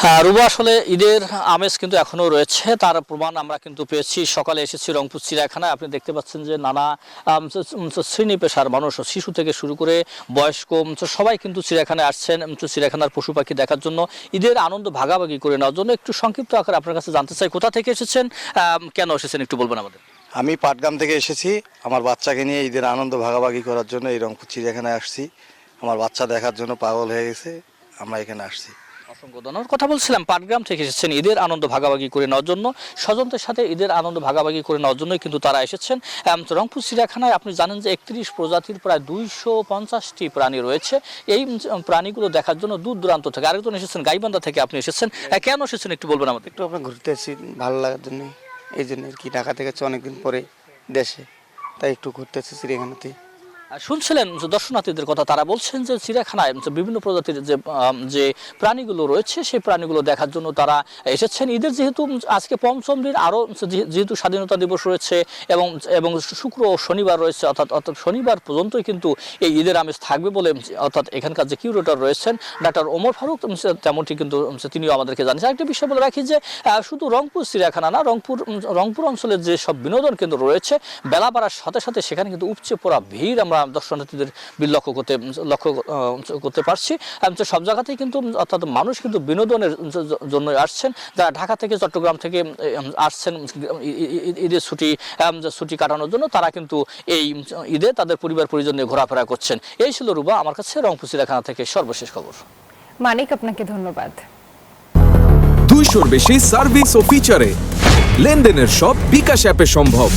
হ্যাঁ রুবা, আসলে ঈদের আমেজ কিন্তু এখনো রয়েছে, তার প্রমাণ আমরা কিন্তু পেয়েছি। সকালে এসেছি রংপুর চিড়িয়াখানায়। আপনি দেখতে পাচ্ছেন যে নানা শ্রেণী পেশার মানুষ, শিশু থেকে শুরু করে বয়স্ক সবাই কিন্তু চিড়িয়াখানায় আসছেন চিড়িয়াখানার পশু পাখি দেখার জন্য, ঈদের আনন্দ ভাগাভাগি করে নেওয়ার জন্য। একটু সংক্ষিপ্ত আকারে আপনার কাছে জানতে চাই, কোথা থেকে এসেছেন, কেন এসেছেন একটু বলবেন আমাদের। আমি পাটগ্রাম থেকে এসেছি আমার বাচ্চাকে নিয়ে ঈদের আনন্দ ভাগাভাগি করার জন্য এই রংপুর চিড়িয়াখানায় আসছি। আমার বাচ্চা দেখার জন্য পাগল হয়ে গেছে, আমরা এখানে আসছি। অসংখ্য ধন্যবাদ। কথা বলছিলাম পাটগ্রাম থেকে এসেছেন ঈদের আনন্দ ভাগাভাগি করে নেওয়ার জন্য, স্বজনদের সাথে ঈদের আনন্দ ভাগাভাগি করে নেওয়ার জন্যই কিন্তু তারা এসেছেন রংপুর চিড়িয়াখানায়। আপনি জানেন যে 31 প্রজাতির প্রায় 250টি প্রাণী রয়েছে। এই প্রাণীগুলো দেখার জন্য দূর দূরান্ত থেকে, আরেকজন এসেছেন গাইবান্ধা থেকে আপনি এসেছেন, কেন এসেছেন একটু বলবেন আমাদের। একটু আমরা ঘুরতে এসেছি ভালো লাগার জন্য, এই জন্য আর কি। ঢাকা থেকে হচ্ছে অনেকদিন পরে দেশে, তাই একটু ঘুরতে এসেছি চিড়িয়াখানাতে। শুনছিলেন যে দর্শনার্থীদের কথা, তারা বলছেন যে চিড়িয়াখানায় বিভিন্ন প্রজাতির যে প্রাণীগুলো রয়েছে সেই প্রাণীগুলো দেখার জন্য তারা এসেছেন। ঈদের যেহেতু আজকে পঞ্চম দিন, আরও যেহেতু স্বাধীনতা দিবস রয়েছে এবং এবং শুক্র ও শনিবার রয়েছে, অর্থাৎ শনিবার পর্যন্তই কিন্তু এই ঈদের আমেজ থাকবে বলে, অর্থাৎ এখানকার যে কিউরেটর রয়েছেন ডাক্তার ওমর ফারুক তেমনটি কিন্তু তিনিও আমাদেরকে জানিয়েছেন। আরেকটি বিষয় বলে রাখি যে শুধু রংপুর চিড়িয়াখানা না, রংপুর অঞ্চলের যে সব বিনোদন কেন্দ্র রয়েছে, বেলা বাড়ার সাথে সাথে সেখানে কিন্তু উপচে পড়া ভিড় আমরা দর্শনার্থীদের লক্ষ্য করতে পারছি। সব জায়গাতেই কিন্তু, অর্থাৎ মানুষ কিন্তু বিনোদনের জন্য আসছেন। যারা ঢাকা থেকে চট্টগ্রাম থেকে আসছেন ঈদের ছুটি কাটানোর জন্য, তারা কিন্তু এই ঈদে তাদের পরিবার পরিজন নিয়ে ঘোরাফেরা করছেন। এই ছিল রুবা আমার কাছে রংপুর চিড়িয়াখানা থেকে সর্বশেষ খবর। মানিক, আপনাকে ধন্যবাদ। 200-র বেশি সার্ভিস ও ফিচারে লেনদেনের সব বিকাশ অ্যাপে সম্ভব।